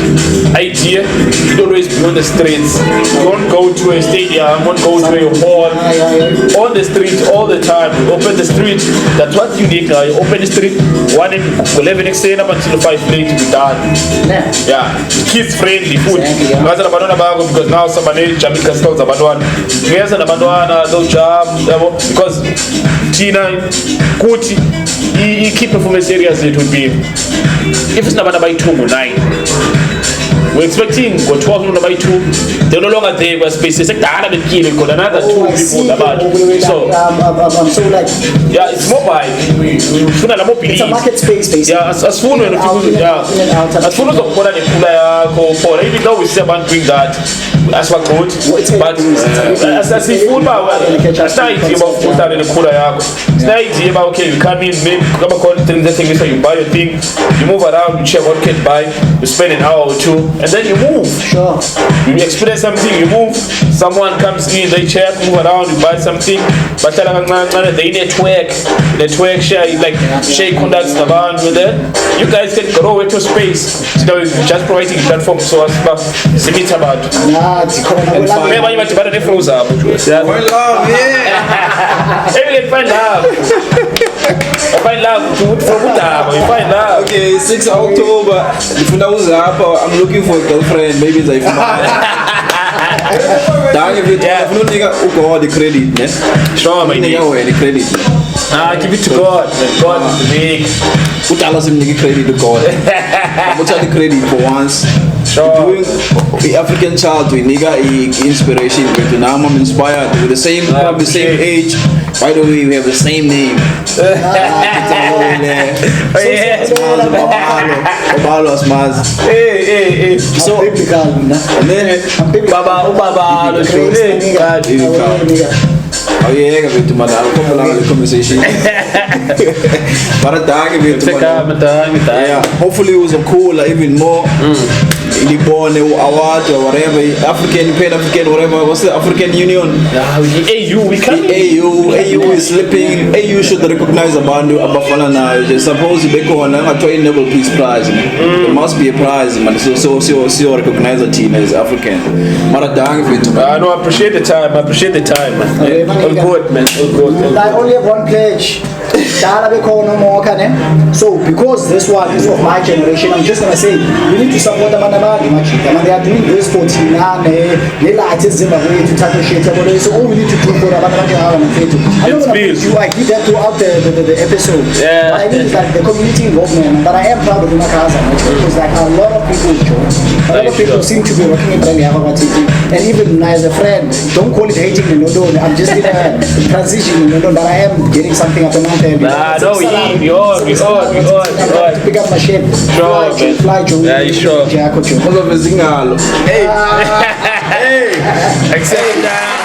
Idea, you don't always be on the streets. You don't go to a stadium, you don't go to a hall. On the street all the time. You open the street. That's what you need now. You open the street, 11 extend up until 5 late to be done. Yeah, kids friendly food. Because now somebody Jamaica stores abandoned. Yes, and abandoned no job because Tina Kuti key performance areas it would be if it's not by 2 or 9. We're expecting go 12 by 2. They're no longer there where spaces like that and kill it another 2 people about. So so like yeah, it's mobile. It's a market space basically. Yeah, as soon as as soon as even though we say about doing that as what good, but as the food it's not easy about put that in the cooler. It's not easy about okay, you come in, maybe come across the thing so you buy your thing, you move around, you check what you can buy, you spend an hour or 2, and then you move. Sure. You experience something, you move, someone comes in, they check, move around, you buy something, but they network share, like share contacts around with it. You guys can grow into space. You know, just providing platform so as submit about. Remember you might buy the froze up. Find love, yeah. Everyone find love. Find love you find love. Okay, 6 October. If I was up, I'm looking for a girlfriend. Maybe it's like if you don't think the credit, yeah? Sure, my nigga, the credit. Give it to God. God is big. Put all of them credit to God. What's the credit for once? Sure. Doing the African child to nigga inspiration. But now I'm inspired with the same age. By the way, we have the same name. So and then Baba, oh yeah, I to my the conversation. But hopefully it was a cool, even more. In the born award or whatever, African, Pan-African, whatever. What's the African Union? AU, we can't. AU is slipping. AU should recognize Abafana now. Suppose they go on a Nobel Peace Prize. There must be a prize, man. So recognize a team as African. No, I appreciate the time. Man. All good, man. All good. I only have one pledge. So because this one is of my generation, I'm just gonna say you need to support the Manamadi Machita. They are doing this for Tina, they like to Zimbabwe to tackle shit. So all we need to do for the Manamadi. I'm not gonna put you, I did that throughout the episode. Yeah. But I mean like the community involvement. But I am proud of the Makhaza because like a lot of people join. A lot of people seem to be working in and even as a friend, don't call it hating the Nodo. I'm just in a transition, but I am getting something up the mountain. No, we all. Pick up my shit. Fly, yeah, you sure. Hey. Hey. Accept that.